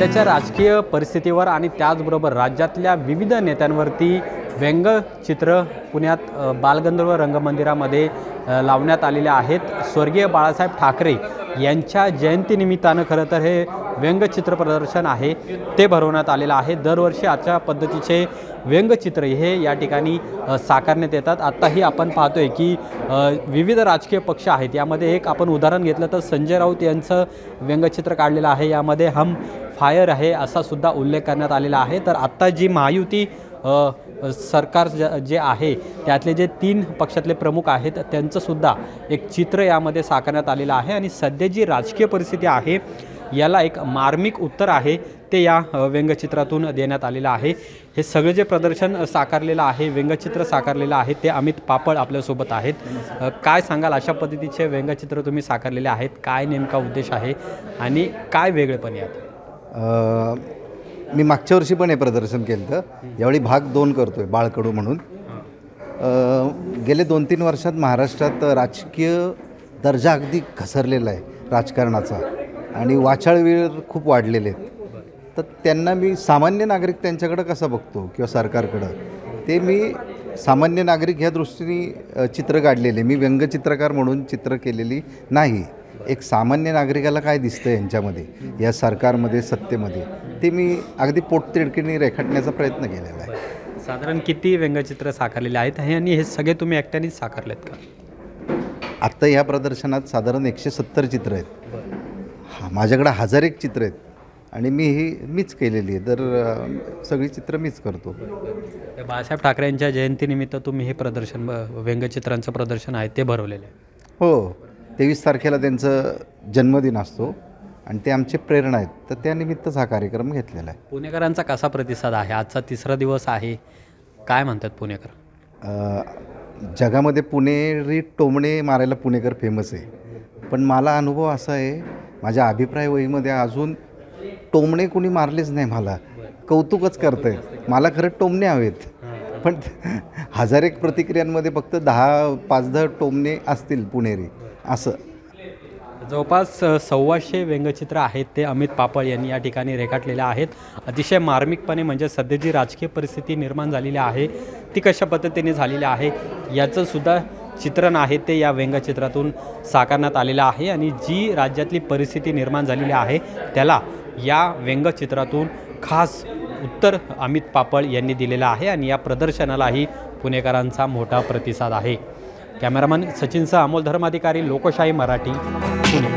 सध्याच्या राजकीय परिस्थितीवर आणि त्याचबरोबर राज्यातल्या विविध नेत्यांवरती व्यंगचित्र पुण्यात बालगंधर्व रंगमंदिरामध्ये लावण्यात आलेले आहेत। स्वर्गीय बाळासाहेब ठाकरे यांच्या जयंतीनिमित्तानं खरं तर हे व्यंगचित्र प्रदर्शन आहे ते भरवण्यात आलेलं आहे। दरवर्षी अशा पद्धतीचे व्यंगचित्र हे या ठिकाणी साकारण्यात येतात। आत्ताही आपण पाहतोय की विविध राजकीय पक्ष आहेत, यामध्ये एक आपण उदाहरण घेतलं तर संजय राऊत यांचं व्यंगचित्र काढलेलं आहे, यामध्ये हम फायर आहे असा सुद्धा उल्लेख करण्यात आलेला आहे। तर आत्ता जी महायुती सरकार जे आहे त्यातले जे 3 पक्षातले प्रमुख आहेत त्यांचं सुद्धा एक चित्र यामध्ये साकारण्यात आलेलं आहे आणि सध्या जी राजकीय परिस्थिती आहे याला एक मार्मिक उत्तर आहे ते या व्यंगचित्रातून देण्यात आलेलं आहे। हे सगळे जे प्रदर्शन साकारलेलं आहे, व्यंगचित्र साकारलेलं आहे ते अमित पापळ आपल्यासोबत आहेत। काय सांगाल, अशा पद्धतीचे व्यंगचित्र तुम्ही साकारलेले आहेत, काय नेमका उद्देश आहे आणि काय वेगळेपण यात? मी मागच्या वर्षी पण हे प्रदर्शन केलं होतं, यावेळी भाग 2 करतोय बाळकडू म्हणून। गेले 2-3 वर्षात महाराष्ट्रात राजकीय दर्जा अगदी घसरलेला आहे राजकारणाचा आणि वाचाळवीर खूप वाढलेले आहेत। तर त्यांना मी सामान्य नागरिक त्यांच्याकडं कसा बघतो किंवा सरकारकडं, ते मी सामान्य नागरिक ह्या दृष्टीने चित्र काढलेले, मी व्यंगचित्रकार म्हणून चित्र केलेली नाही। एक सामान्य नागरिकाला काय दिसतं यांच्यामध्ये, या सरकारमध्ये, सत्तेमध्ये, ते मी अगदी पोटतिडकीने रेखाटण्याचा प्रयत्न केलेला आहे। साधारण किती व्यंगचित्र साकारलेले आहेत आणि हे सगळे तुम्ही एकट्यानेच साकारलेत का? आत्ता ह्या प्रदर्शनात साधारण 170 चित्र आहेत। माझ्याकडे 1001 चित्र आहेत आणि मीच केलेली आहे, तर सगळी चित्र मीच करतो। बाळासाहेब ठाकरे यांच्या जयंतीनिमित्त तुम्ही हे प्रदर्शन, व्यंगचित्रांचं प्रदर्शन आहे ते भरवलेलं आहे? हो, 23 तारखेला त्यांचं जन्मदिन असतो आणि ते आमचे प्रेरणा आहेत, तर त्यानिमित्तच हा कार्यक्रम घेतलेला आहे। पुणेकरांचा कसा प्रतिसाद आहे? आजचा 3रा दिवस आहे, काय म्हणतात पुणेकर? जगामध्ये पुणेरी टोमणे मारायला पुणेकर फेमस आहे, पण मला अनुभव असा आहे, माझ्या अभिप्राय वहीमध्ये अजून टोमणे कोणी मारलेच नाही, मला कौतुकच करत आहेत। मला खरं टोमणे हवेत, पण 1001 प्रतिक्रियांमध्ये फक्त 5-10 टोमणे असतील पुणेरी असं। जवळपास 125 व्यंगचित्र आहेत ते अमित पापळ यांनी या ठिकाणी रेखाटलेले आहेत। अतिशय मार्मिकपणे, म्हणजे सध्या जी राजकीय परिस्थिती निर्माण झालेली आहे ती कशा पद्धतीने झालेली आहे याचं सुद्धा चित्रण आहे ते या व्यंगचित्रातून साकारण्यात आलेलं आहे आणि जी राज्यातली परिस्थिती निर्माण झालेली आहे त्याला या व्यंगचित्रातून खास उत्तर अमित पापळ यांनी दिलेलं आहे आणि या प्रदर्शनालाही पुणेकरांचा मोठा प्रतिसाद आहे। कॅमेरामन सचिनसह अमोल धर्माधिकारी, लोकशाही मराठी, पुणे।